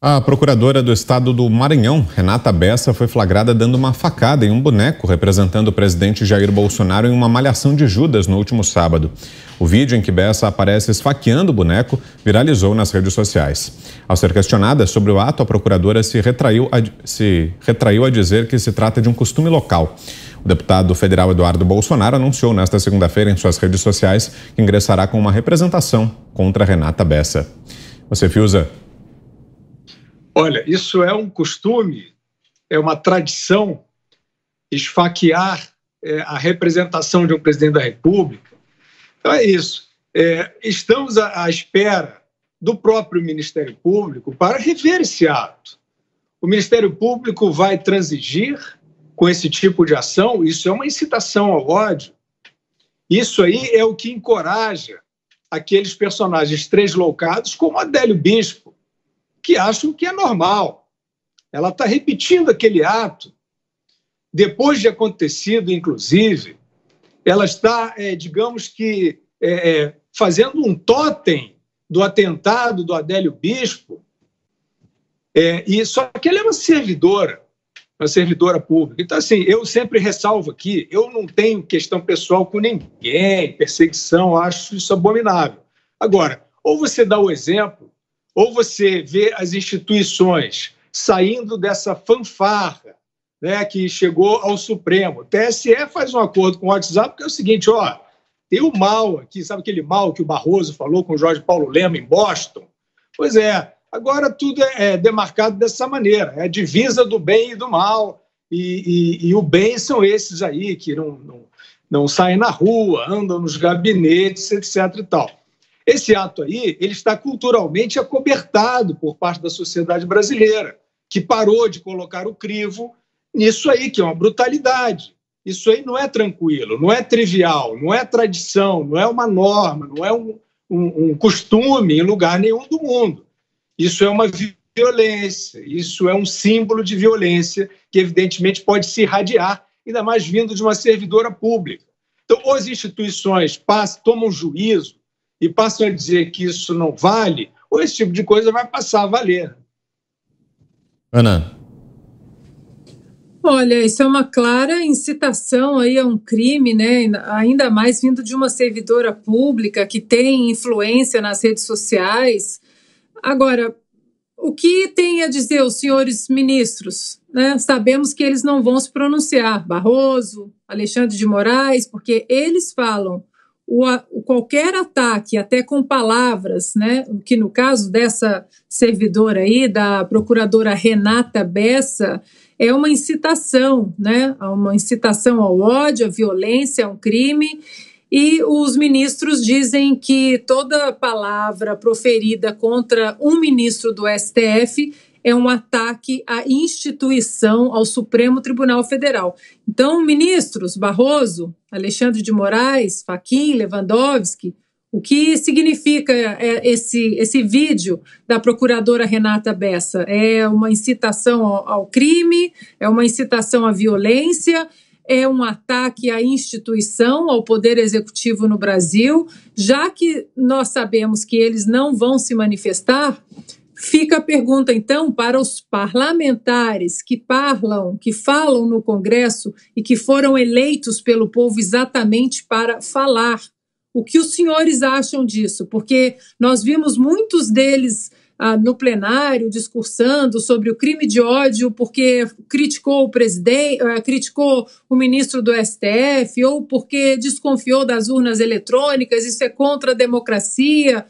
A procuradora do estado do Maranhão, Renata Bessa, foi flagrada dando uma facada em um boneco representando o presidente Jair Bolsonaro em uma malhação de Judas no último sábado. O vídeo em que Bessa aparece esfaqueando o boneco viralizou nas redes sociais. Ao ser questionada sobre o ato, a procuradora se retraiu a dizer que se trata de um costume local. O deputado federal Eduardo Bolsonaro anunciou nesta segunda-feira em suas redes sociais que ingressará com uma representação contra Renata Bessa. Você, Fiuza? Olha, isso é um costume, é uma tradição, esfaquear a representação de um presidente da República. Então é isso. Estamos à espera do próprio Ministério Público para rever esse ato. O Ministério Público vai transigir com esse tipo de ação. Isso é uma incitação ao ódio. Isso aí é o que encoraja aqueles personagens tresloucados como Adélio Bispo, que acham que é normal. Ela está repetindo aquele ato. Depois de acontecido, inclusive, ela está, digamos que, fazendo um tótem do atentado do Adélio Bispo, só que ela é uma servidora pública. Então, assim, eu sempre ressalvo aqui, eu não tenho questão pessoal com ninguém, perseguição, acho isso abominável. Agora, ou você dá o exemplo, ou você vê as instituições saindo dessa fanfarra, né, que chegou ao Supremo. O TSE faz um acordo com o WhatsApp, que é o seguinte, tem o mal aqui, sabe aquele mal que o Barroso falou com o Jorge Paulo Lema em Boston? Pois é, agora tudo é demarcado dessa maneira, é a divisa do bem e do mal, e o bem são esses aí que não saem na rua, andam nos gabinetes, etc. e tal. Esse ato aí, ele está culturalmente acobertado por parte da sociedade brasileira, que parou de colocar o crivo nisso aí, que é uma brutalidade. Isso aí não é tranquilo, não é trivial, não é tradição, não é uma norma, não é um costume em lugar nenhum do mundo. Isso é uma violência, isso é um símbolo de violência que, evidentemente, pode se irradiar, ainda mais vindo de uma servidora pública. Então, ou as instituições tomam juízo e passam a dizer que isso não vale, ou esse tipo de coisa vai passar a valer. Ana. Olha, isso é uma clara incitação aí a um crime, né? Ainda mais vindo de uma servidora pública que tem influência nas redes sociais. Agora, o que tem a dizer os senhores ministros, né? Sabemos que eles não vão se pronunciar, Barroso, Alexandre de Moraes, porque eles falam qualquer ataque, até com palavras, né, que no caso dessa servidora aí, da procuradora Renata Bessa, é uma incitação, né, uma incitação ao ódio, à violência, a um crime, e os ministros dizem que toda palavra proferida contra um ministro do STF é um ataque à instituição, ao Supremo Tribunal Federal. Então, ministros Barroso, Alexandre de Moraes, Fachin, Lewandowski, o que significa esse vídeo da procuradora Renata Bessa? É uma incitação ao crime? É uma incitação à violência? É um ataque à instituição, ao poder executivo no Brasil? Já que nós sabemos que eles não vão se manifestar, fica a pergunta, então, para os parlamentares que falam no Congresso e que foram eleitos pelo povo exatamente para falar. O que os senhores acham disso? Porque nós vimos muitos deles no plenário discursando sobre o crime de ódio porque criticou o presidente, criticou o ministro do STF ou porque desconfiou das urnas eletrônicas, isso é contra a democracia.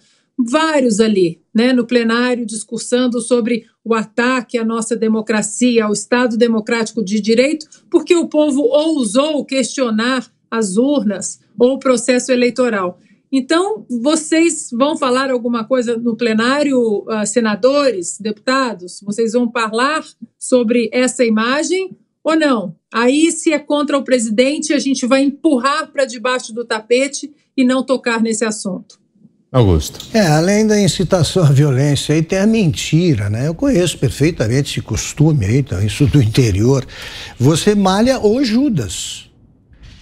Vários ali, né, no plenário, discursando sobre o ataque à nossa democracia, ao Estado Democrático de Direito, porque o povo ousou questionar as urnas ou o processo eleitoral. Então, vocês vão falar alguma coisa no plenário, senadores, deputados? Vocês vão falar sobre essa imagem ou não? Aí, se é contra o presidente, a gente vai empurrar para debaixo do tapete e não tocar nesse assunto. Augusto. Além da incitação à violência, aí tem a mentira, né? Eu conheço perfeitamente esse costume aí, então, isso do interior. Você malha o Judas.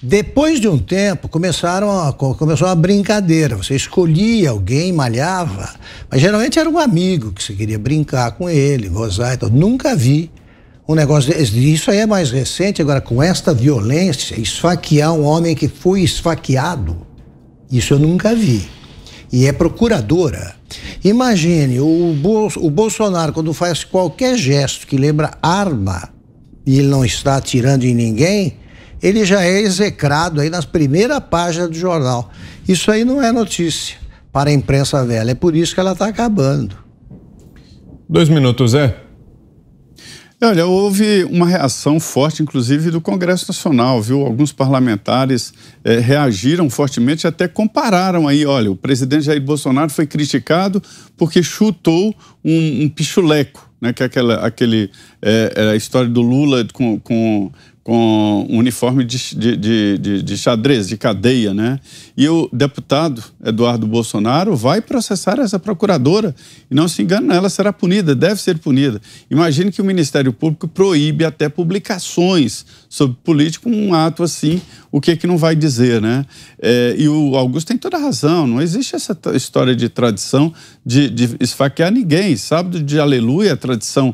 Depois de um tempo, começou uma brincadeira. Você escolhia alguém, malhava, mas geralmente era um amigo que você queria brincar com ele, gozar e tal. Nunca vi um negócio desse. Isso aí é mais recente. Agora, com esta violência, esfaquear um homem que foi esfaqueado, isso eu nunca vi. E é procuradora. Imagine, o Bolsonaro, quando faz qualquer gesto que lembra arma, e ele não está atirando em ninguém, ele já é execrado aí nas primeiras páginas do jornal. Isso aí não é notícia para a imprensa velha. É por isso que ela está acabando. 2 minutos, Zé. Olha, houve uma reação forte, inclusive, do Congresso Nacional, viu? Alguns parlamentares reagiram fortemente, até compararam aí, olha, o presidente Jair Bolsonaro foi criticado porque chutou um pichuleco, né? Que é a história do Lula com um uniforme de xadrez, de cadeia, né? E o deputado Eduardo Bolsonaro vai processar essa procuradora e não se engane, ela será punida, deve ser punida. Imagine que o Ministério Público proíbe até publicações sobre político, um ato assim, o que não vai dizer, né? E o Augusto tem toda a razão, não existe essa história de tradição de esfaquear ninguém. Sábado de Aleluia, a tradição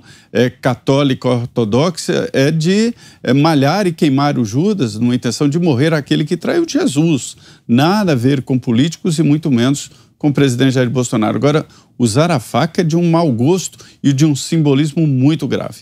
católica ortodoxa é de malhar e queimar o Judas, numa intenção de morrer aquele que traiu Jesus. Nada a ver com políticos e muito menos com o presidente Jair Bolsonaro. Agora, usar a faca é de um mau gosto e de um simbolismo muito grave.